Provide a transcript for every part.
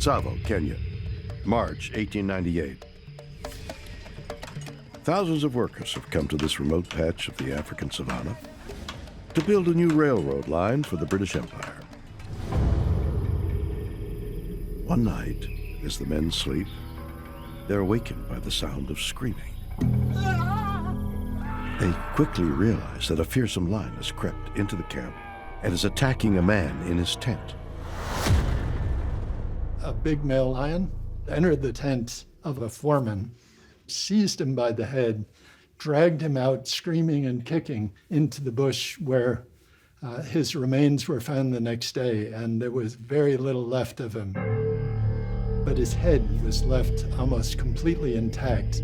Savo, Kenya, March 1898. Thousands of workers have come to this remote patch of the African savanna to build a new railroad line for the British Empire. One night, as the men sleep, they're awakened by the sound of screaming. They quickly realize that a fearsome lion has crept into the camp and is attacking a man in his tent. A big male lion entered the tent of a foreman, seized him by the head, dragged him out screaming and kicking into the bush where his remains were found the next day, and there was very little left of him. But his head was left almost completely intact,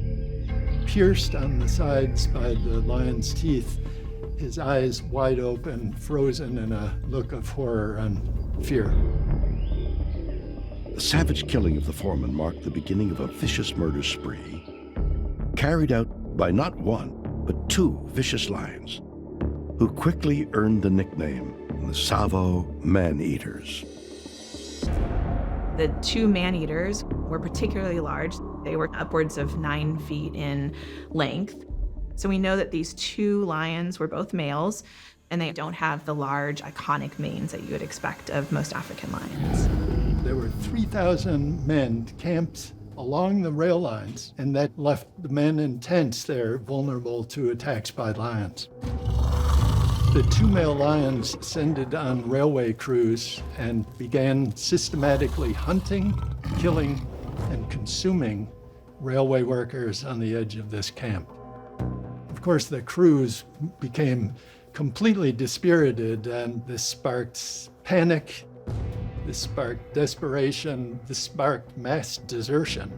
pierced on the sides by the lion's teeth, his eyes wide open, frozen in a look of horror and fear. The savage killing of the foreman marked the beginning of a vicious murder spree, carried out by not one, but two vicious lions, who quickly earned the nickname the Savo Man-Eaters. The two man-eaters were particularly large. They were upwards of 9 feet in length. So we know that these two lions were both males, and they don't have the large, iconic manes that you would expect of most African lions. There were 3,000 men camped along the rail lines, and that left the men in tents there vulnerable to attacks by lions. The two male lions ascended on railway crews and began systematically hunting, killing, and consuming railway workers on the edge of this camp. Of course, the crews became completely dispirited, and this sparked panic, this sparked desperation, this sparked mass desertion.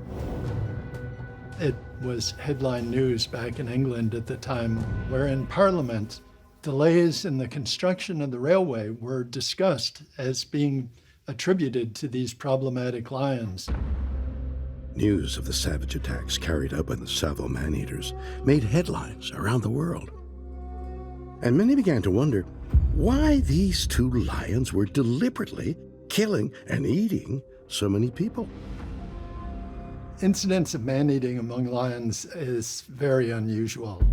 It was headline news back in England at the time, where in Parliament, delays in the construction of the railway were discussed as being attributed to these problematic lions. News of the savage attacks carried out by the Savo Man-Eaters made headlines around the world. And many began to wonder why these two lions were deliberately killing and eating so many people. Incidents of man-eating among lions is very unusual.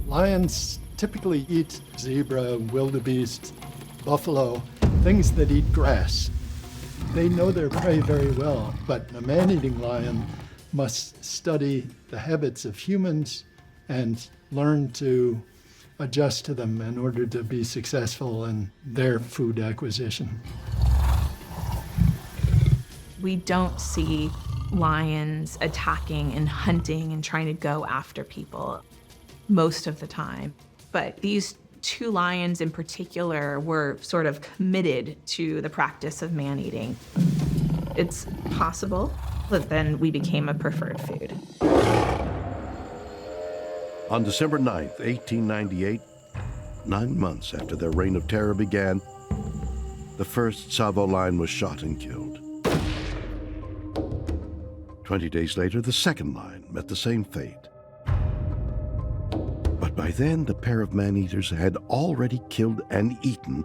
Lions typically eat zebra, wildebeest, buffalo, things that eat grass. They know their prey very well, but a man-eating lion must study the habits of humans and learn to adjust to them in order to be successful in their food acquisition. We don't see lions attacking and hunting and trying to go after people most of the time. But these two lions in particular were sort of committed to the practice of man-eating. It's possible that then we became a preferred food. On December 9th, 1898, 9 months after their reign of terror began, the first Savo lion was shot and killed. 20 days later, the second lion met the same fate. But by then, the pair of man-eaters had already killed and eaten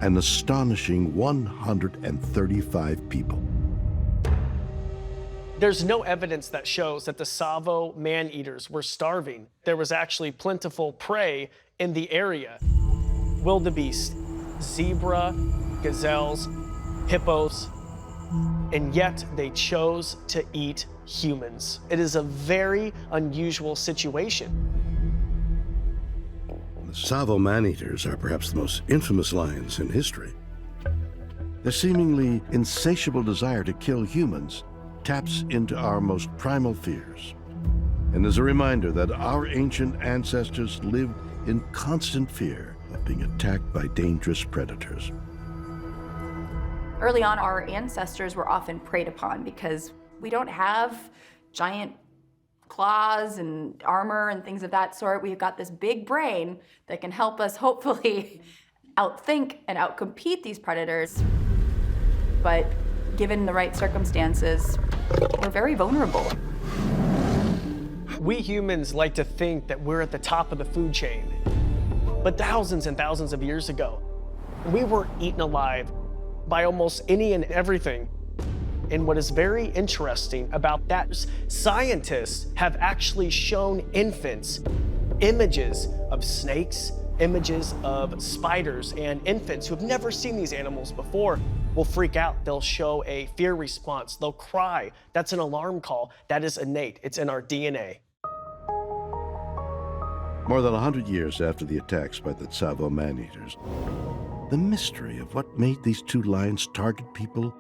an astonishing 135 people. There's no evidence that shows that the Savo man-eaters were starving. There was actually plentiful prey in the area. Wildebeest, zebra, gazelles, hippos, and yet they chose to eat humans. It is a very unusual situation. The Savo man-eaters are perhaps the most infamous lions in history. Their seemingly insatiable desire to kill humans taps into our most primal fears, and is a reminder that our ancient ancestors lived in constant fear of being attacked by dangerous predators. Early on, our ancestors were often preyed upon because we don't have giant claws and armor and things of that sort. We've got this big brain that can help us hopefully outthink and outcompete these predators. But given the right circumstances, we're very vulnerable. We humans like to think that we're at the top of the food chain. But thousands and thousands of years ago, we were eaten alive by almost any and everything. And what is very interesting about that is scientists have actually shown infants images of snakes, images of spiders, and infants who have never seen these animals before will freak out. They'll show a fear response. They'll cry. That's an alarm call. That is innate. It's in our DNA. More than 100 years after the attacks by the Savo man-eaters, the mystery of what made these two lions target people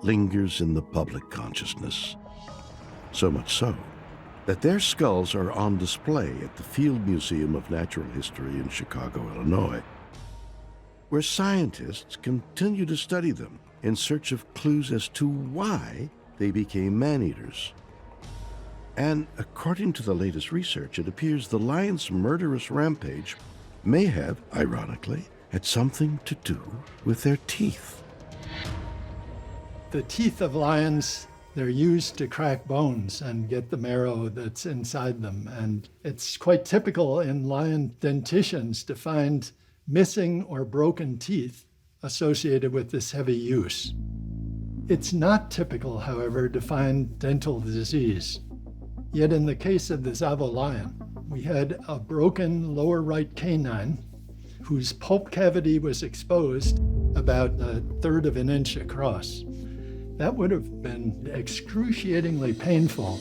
lingers in the public consciousness. So much so that their skulls are on display at the Field Museum of Natural History in Chicago, Illinois, where scientists continue to study them in search of clues as to why they became man-eaters. And according to the latest research, it appears the lions' murderous rampage may have, ironically, had something to do with their teeth. The teeth of lions, they're used to crack bones and get the marrow that's inside them. And it's quite typical in lion dentitions to find missing or broken teeth associated with this heavy use. It's not typical, however, to find dental disease. Yet in the case of the Savo lion, we had a broken lower right canine whose pulp cavity was exposed about 1/3 of an inch across. That would have been excruciatingly painful.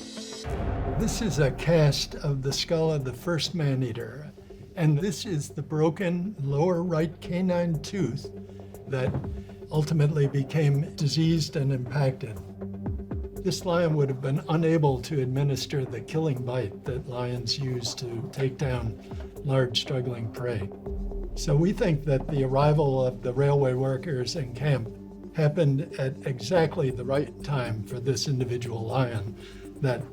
This is a cast of the skull of the first man-eater, and this is the broken lower right canine tooth that ultimately became diseased and impacted. This lion would have been unable to administer the killing bite that lions use to take down large struggling prey. So we think that the arrival of the railway workers in camp happened at exactly the right time for this individual lion, that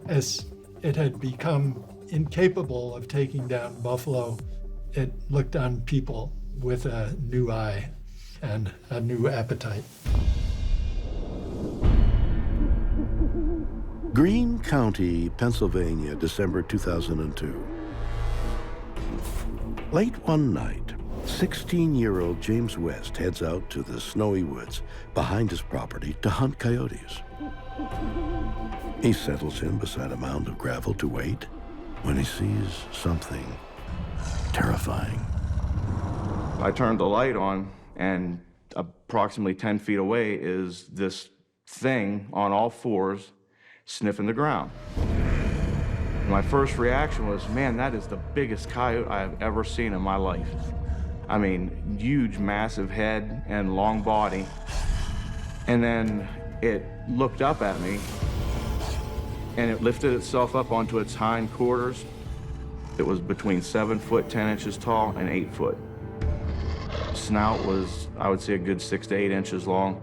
as it had become incapable of taking down buffalo, it looked on people with a new eye and a new appetite. Greene County, Pennsylvania, December 2002. Late one night, 16-year-old James West heads out to the snowy woods behind his property to hunt coyotes. He settles in beside a mound of gravel to wait when he sees something terrifying. I turned the light on, and approximately 10 feet away is this thing on all fours sniffing the ground. My first reaction was, man, that is the biggest coyote I have ever seen in my life. I mean, huge, massive head and long body. And then it looked up at me, and it lifted itself up onto its hind quarters. It was between 7 foot 10 inches tall and 8 foot. Snout was, I would say, a good 6 to 8 inches long,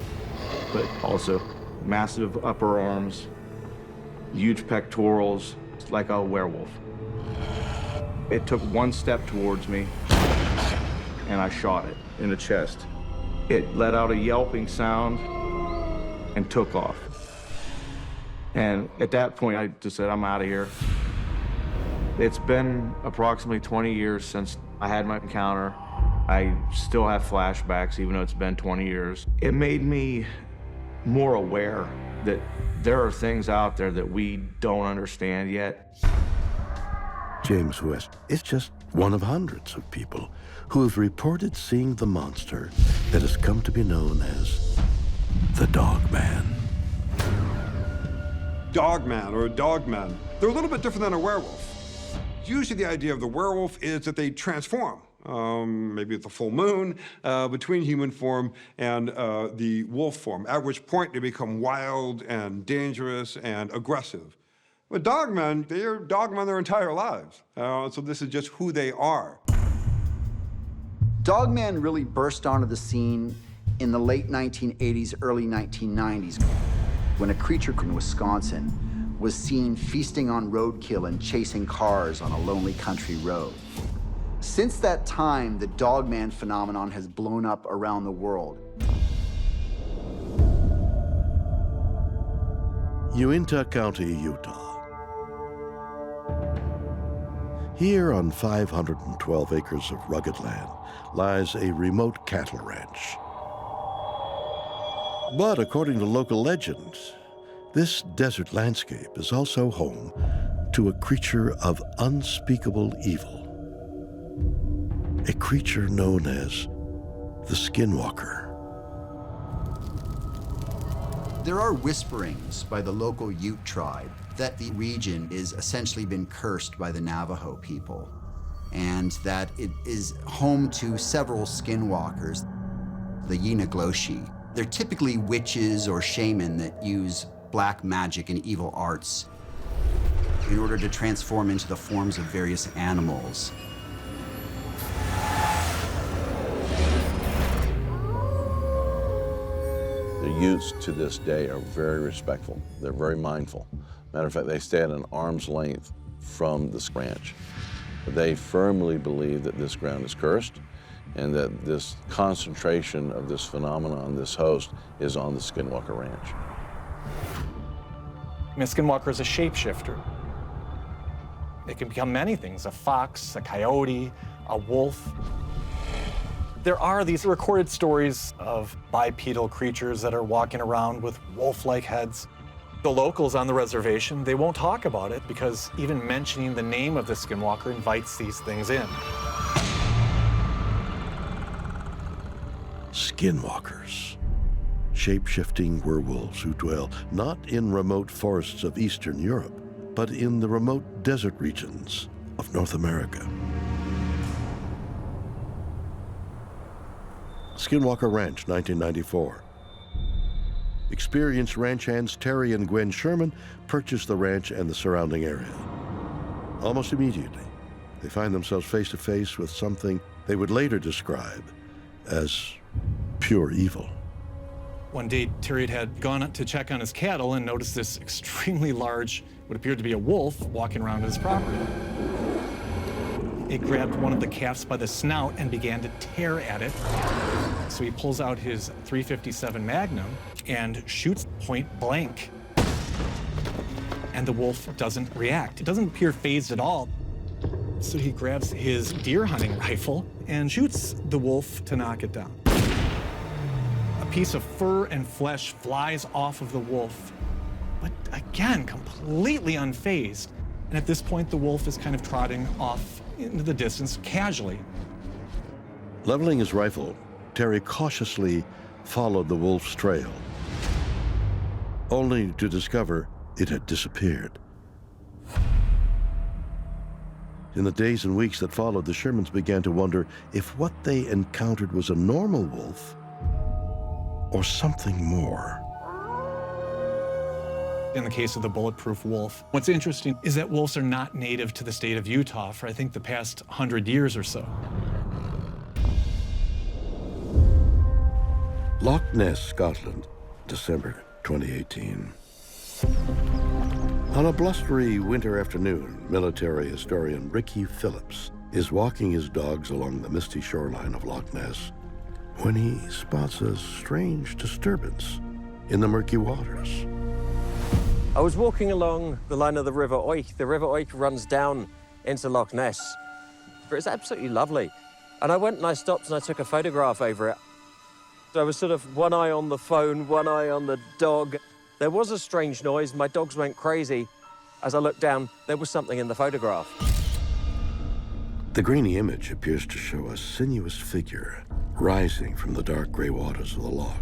but also massive upper arms, huge pectorals, like a werewolf. It took one step towards me, and I shot it in the chest. It let out a yelping sound and took off. And at that point, I just said, I'm out of here. It's been approximately 20 years since I had my encounter. I still have flashbacks, even though it's been 20 years. It made me more aware that there are things out there that we don't understand yet. James West is just one of hundreds of people who have reported seeing the monster that has come to be known as the Dogman. Dogman or Dogmen, they're a little bit different than a werewolf. Usually the idea of the werewolf is that they transform, maybe at the full moon, between human form and the wolf form, at which point they become wild and dangerous and aggressive. But dogmen, they are dogmen their entire lives. So this is just who they are. Dogman really burst onto the scene in the late 1980s, early 1990s, when a creature in Wisconsin was seen feasting on roadkill and chasing cars on a lonely country road. Since that time, the Dogman phenomenon has blown up around the world. Uinta County, Utah. Here on 512 acres of rugged land lies a remote cattle ranch. But according to local legends, this desert landscape is also home to a creature of unspeakable evil. A creature known as the Skinwalker. There are whisperings by the local Ute tribe that the region is essentially been cursed by the Navajo people, and that it is home to several skinwalkers, the Yinagloshi. They're typically witches or shaman that use black magic and evil arts in order to transform into the forms of various animals. The Utes to this day are very respectful. They're very mindful. Matter of fact, they stay at an arm's length from this ranch. They firmly believe that this ground is cursed and that this concentration of this phenomenon, this host, is on the Skinwalker Ranch. A skinwalker is a shapeshifter. It can become many things: a fox, a coyote, a wolf. There are these recorded stories of bipedal creatures that are walking around with wolf-like heads. The locals on the reservation, they won't talk about it because even mentioning the name of the Skinwalker invites these things in. Skinwalkers, shape-shifting werewolves who dwell not in remote forests of Eastern Europe, but in the remote desert regions of North America. Skinwalker Ranch, 1994. Experienced ranch hands Terry and Gwen Sherman purchase the ranch and the surrounding area. Almost immediately, they find themselves face to face with something they would later describe as pure evil. One day, Terry had gone to check on his cattle and noticed this extremely large, what appeared to be a wolf, walking around his property. It grabbed one of the calves by the snout and began to tear at it. So he pulls out his .357 Magnum and shoots point blank. And the wolf doesn't react. It doesn't appear fazed at all. So he grabs his deer hunting rifle and shoots the wolf to knock it down. A piece of fur and flesh flies off of the wolf, but again, completely unfazed. And at this point, the wolf is kind of trotting off into the distance casually. Leveling his rifle, Terry cautiously followed the wolf's trail, only to discover it had disappeared. In the days and weeks that followed, the Shermans began to wonder if what they encountered was a normal wolf or something more. In the case of the bulletproof wolf, what's interesting is that wolves are not native to the state of Utah for, I think, the past 100 years or so. Loch Ness, Scotland, December 2018. On a blustery winter afternoon, military historian Ricky Phillips is walking his dogs along the misty shoreline of Loch Ness when he spots a strange disturbance in the murky waters. I was walking along the line of the River Oich. The River Oich runs down into Loch Ness. But it's absolutely lovely. And I went and I stopped and I took a photograph over it. So I was sort of one eye on the phone, one eye on the dog. There was a strange noise. My dogs went crazy. As I looked down, there was something in the photograph. The grainy image appears to show a sinuous figure rising from the dark gray waters of the loch.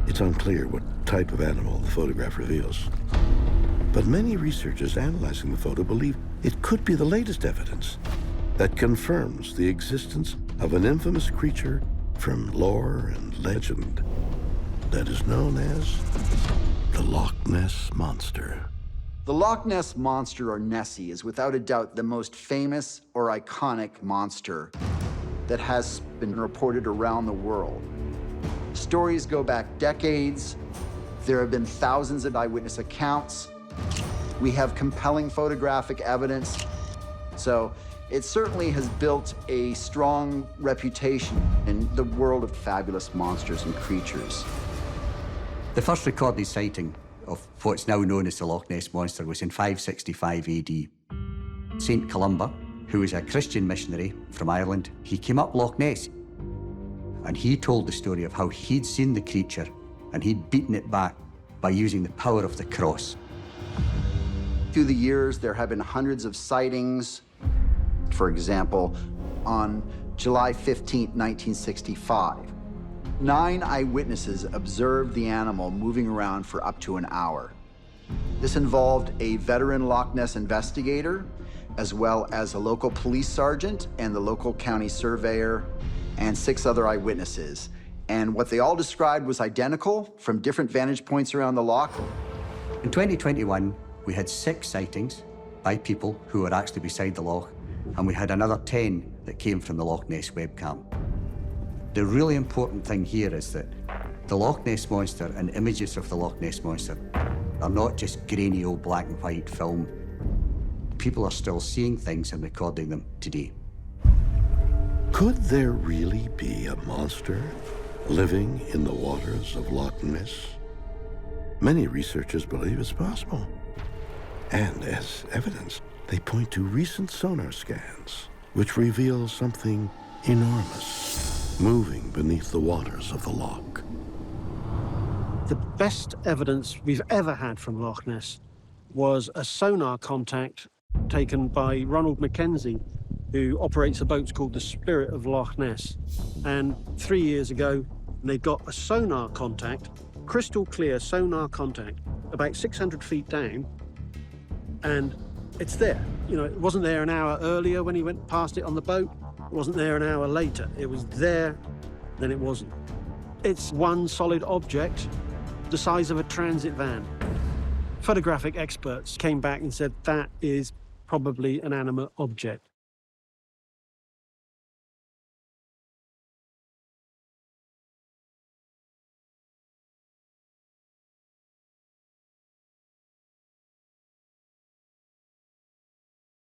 It's unclear what type of animal the photograph reveals. But many researchers analyzing the photo believe it could be the latest evidence that confirms the existence of an infamous creature from lore and legend that is known as the Loch Ness Monster. The Loch Ness Monster, or Nessie, is without a doubt the most famous or iconic monster that has been reported around the world. Stories go back decades. There have been thousands of eyewitness accounts. We have compelling photographic evidence. So it certainly has built a strong reputation in the world of fabulous monsters and creatures. The first recorded sighting of what's now known as the Loch Ness Monster was in 565 AD. Saint Columba, who was a Christian missionary from Ireland, he came up Loch Ness and he told the story of how he'd seen the creature and he'd beaten it back by using the power of the cross. Through the years, there have been hundreds of sightings. For example, on July 15, 1965, 9 eyewitnesses observed the animal moving around for up to an hour. This involved a veteran Loch Ness investigator, as well as a local police sergeant and the local county surveyor, and 6 other eyewitnesses. And what they all described was identical from different vantage points around the loch. In 2021, we had 6 sightings by people who were actually beside the loch, and we had another 10 that came from the Loch Ness webcam. The really important thing here is that the Loch Ness Monster and images of the Loch Ness Monster are not just grainy old black and white film. People are still seeing things and recording them today. Could there really be a monster living in the waters of Loch Ness? Many researchers believe it's possible. And as evidence, they point to recent sonar scans, which reveal something enormous moving beneath the waters of the loch. The best evidence we've ever had from Loch Ness was a sonar contact taken by Ronald Mackenzie, who operates a boat called the Spirit of Loch Ness. And 3 years ago, they got a sonar contact, crystal clear sonar contact, about 600 feet down, and it's there. You know, it wasn't there an hour earlier when he went past it on the boat. It wasn't there an hour later. It was there, then it wasn't. It's one solid object, the size of a transit van. Photographic experts came back and said that is probably an animate object.